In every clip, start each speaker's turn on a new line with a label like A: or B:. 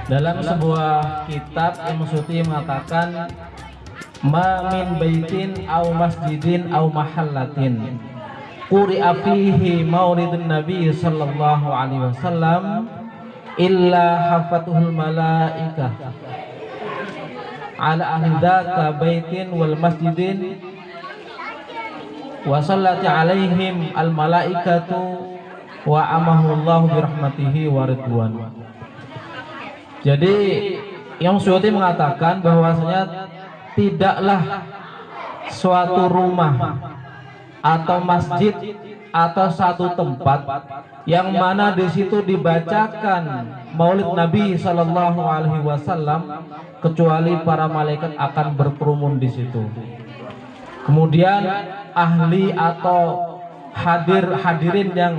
A: Dalam sebuah kitab Imam Suyuti mengatakan, ma min baitin au masjidin au mahallatin quri'a fihi maulidun nabi sallallahu alaihi wasallam illa hafatuhul malaikah ala ahli dzaka baitin wal masjidin wa sallati alaihim al malaikatu wa amahullahu birahmatihi wa ridwan. Jadi Imam Suyuti mengatakan bahwasanya tidaklah suatu rumah atau masjid atau satu tempat yang mana di situ dibacakan Maulid Nabi Sallallahu Alaihi Wasallam kecuali para malaikat akan berkerumun di situ. Kemudian ahli atau hadirin yang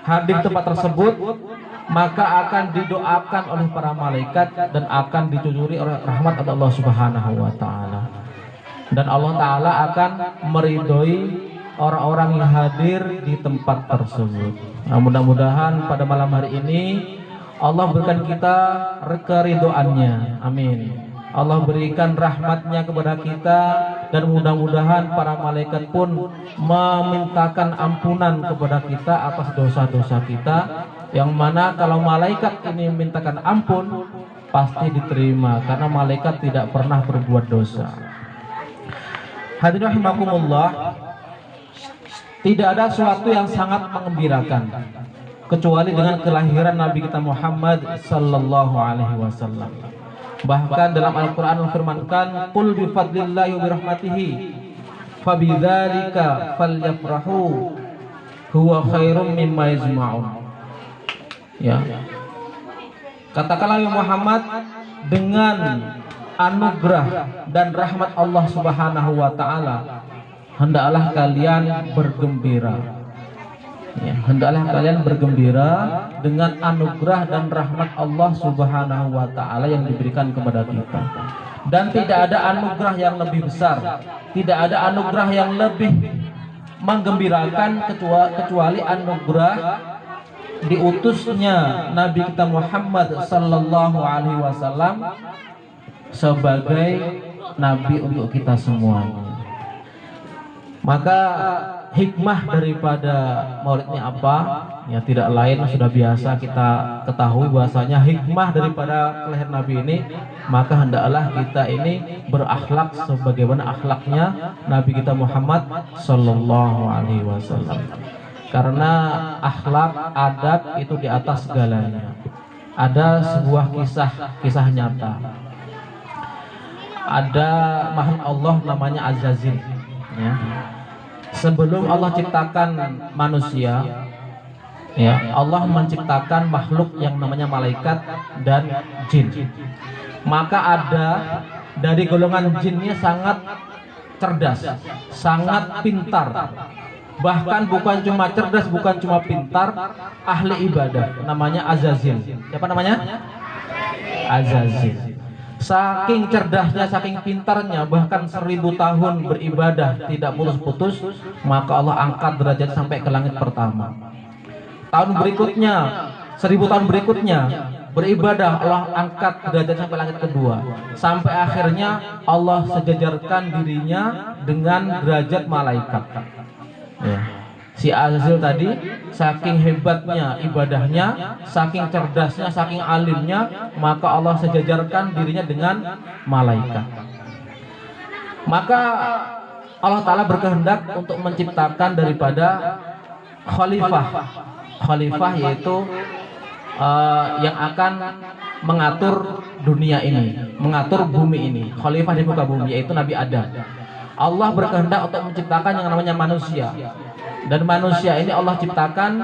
A: hadir tempat tersebut maka akan didoakan oleh para malaikat dan akan dicucuri oleh rahmat Allah Subhanahu wa taala. Dan Allah taala akan meridhoi orang-orang yang hadir di tempat tersebut. Nah, mudah-mudahan pada malam hari ini Allah berikan kita keridhoannya. Amin. Allah berikan rahmatnya kepada kita dan mudah-mudahan para malaikat pun memintakan ampunan kepada kita atas dosa-dosa kita, yang mana kalau malaikat ini mintakan ampun pasti diterima karena malaikat tidak pernah berbuat dosa. Hadirin rahimakumullah, tidak ada sesuatu yang sangat mengembirakan kecuali dengan kelahiran Nabi kita Muhammad sallallahu alaihi wasallam. Bahkan dalam Al-Qur'an firmankan, qul bi fadlillahi wa bi rahmatihi fabidzalika falyafrahu huwa khairum mimma yajma'un. Ya. Katakanlah ya Muhammad, dengan anugerah dan rahmat Allah Subhanahu wa taala hendaklah kalian bergembira. Ya, hendaklah kalian bergembira dengan anugerah dan rahmat Allah Subhanahu wa taala yang diberikan kepada kita. Dan tidak ada anugerah yang lebih besar, tidak ada anugerah yang lebih menggembirakan kecuali anugerah diutusnya Nabi kita Muhammad sallallahu alaihi wasallam sebagai nabi untuk kita semuanya. Maka hikmah daripada maulid ini apa? Ya tidak lain, sudah biasa kita ketahui bahwasanya hikmah daripada kelahiran Nabi ini, maka hendaklah kita ini berakhlak sebagaimana akhlaknya Nabi kita Muhammad sallallahu alaihi wasallam. Karena akhlak, adab itu di atas segalanya. Ada sebuah kisah nyata. Ada makhluk Allah namanya Azazil. Ya. Sebelum Allah ciptakan manusia, ya, Allah menciptakan makhluk yang namanya malaikat dan jin. Maka ada dari golongan jinnya sangat cerdas, sangat pintar. Bahkan bukan cuma cerdas, bukan cuma pintar, ahli ibadah. Namanya Azazil. Siapa namanya? Azazil. Saking cerdasnya, saking pintarnya, bahkan 1000 tahun beribadah tidak putus-putus, maka Allah angkat derajat sampai ke langit pertama. Tahun berikutnya, 1000 tahun berikutnya, beribadah Allah angkat derajat sampai langit kedua. Sampai akhirnya Allah sejajarkan dirinya dengan derajat malaikat. Ya. Si Azazil tadi saking hebatnya ibadahnya, saking cerdasnya, saking alimnya, maka Allah sejajarkan dirinya dengan malaikat. Maka Allah Ta'ala berkehendak untuk menciptakan daripada khalifah. Khalifah yaitu yang akan mengatur dunia ini, mengatur bumi ini. Khalifah di muka bumi yaitu Nabi Adam. Allah berkehendak untuk menciptakan yang namanya manusia. Dan manusia ini Allah ciptakan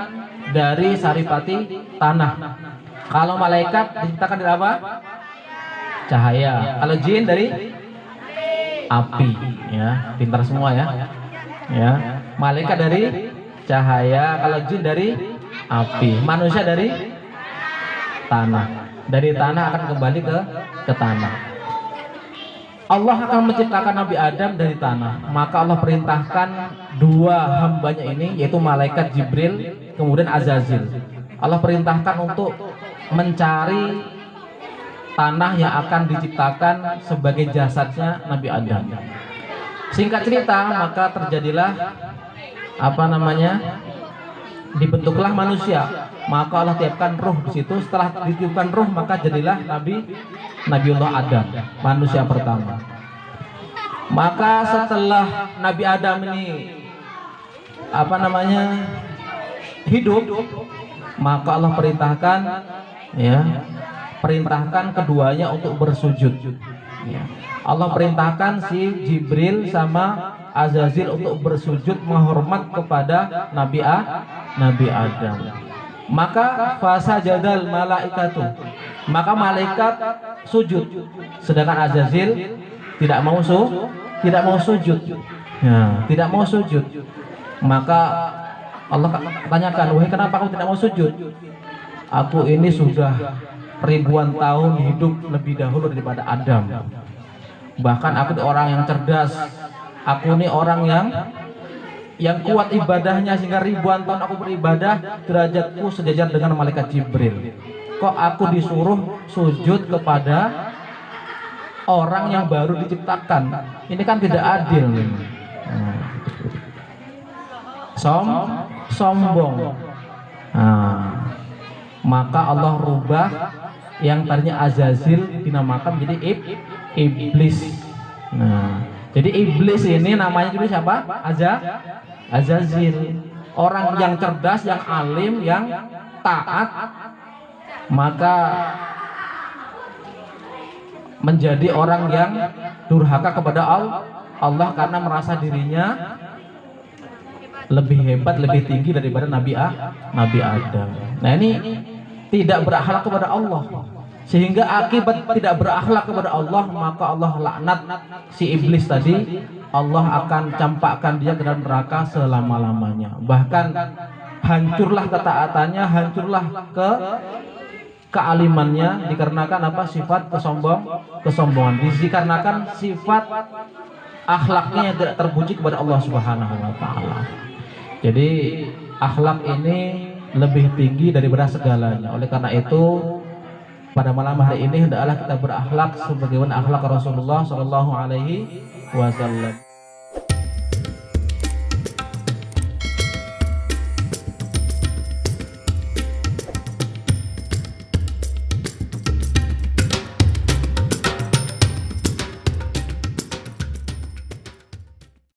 A: dari saripati tanah. Kalau malaikat diciptakan dari apa? Cahaya. Kalau jin dari api. Ya, pintar semua ya. Ya, malaikat dari cahaya. Kalau jin dari api. Manusia dari tanah. Dari tanah akan kembali ke tanah. Allah akan menciptakan Nabi Adam dari tanah. Maka Allah perintahkan dua hambanya ini, yaitu malaikat Jibril kemudian Azazil. Allah perintahkan untuk mencari tanah yang akan diciptakan sebagai jasadnya Nabi Adam. Singkat cerita, maka terjadilah dibentuklah manusia. Maka Allah tiupkan ruh di situ. Setelah ditiupkan ruh, maka jadilah Nabiullah Adam, manusia pertama. Maka setelah Nabi Adam ini hidup, maka Allah perintahkan keduanya untuk bersujud. Allah perintahkan si Jibril sama Azazil untuk bersujud menghormat kepada Nabi Adam. Maka fasajadal malaikatu, maka malaikat sujud, sedangkan Azazil tidak mau sujud. Tidak mau sujud. Maka Allah tanyakan, wahai, kenapa kamu tidak mau sujud? Aku ini sudah ribuan tahun hidup lebih dahulu daripada Adam. Bahkan aku ini orang yang cerdas. Aku ini orang yang kuat ibadahnya, sehingga ribuan tahun aku beribadah, derajatku sejajar dengan malaikat Jibril. Kok aku disuruh sujud kepada orang yang baru diciptakan? Ini kan tidak adil. Sombong. Maka Allah rubah yang tadinya Azazil dinamakan menjadi iblis. Jadi iblis ini namanya dulu siapa? Azazil. Orang yang cerdas, yang alim, yang taat, maka menjadi orang yang durhaka kepada Allah karena merasa dirinya lebih hebat, lebih tinggi daripada Nabi Adam. Nah, ini tidak berakhlak kepada Allah, sehingga akibat tidak berakhlak kepada Allah, maka Allah laknat si iblis tadi. Allah akan campakkan dia ke dalam neraka selama-lamanya. Bahkan hancurlah ketaatannya, hancurlah kealimannya, dikarenakan sifat kesombongan, dikarenakan sifat akhlaknya yang tidak terpuji kepada Allah Subhanahu wa taala. Jadi akhlak ini lebih tinggi daripada segalanya. Oleh karena itu, pada malam hari ini hendaklah kita berakhlak sebagaimana akhlak Rasulullah Shallallahu Alaihi Wasallam.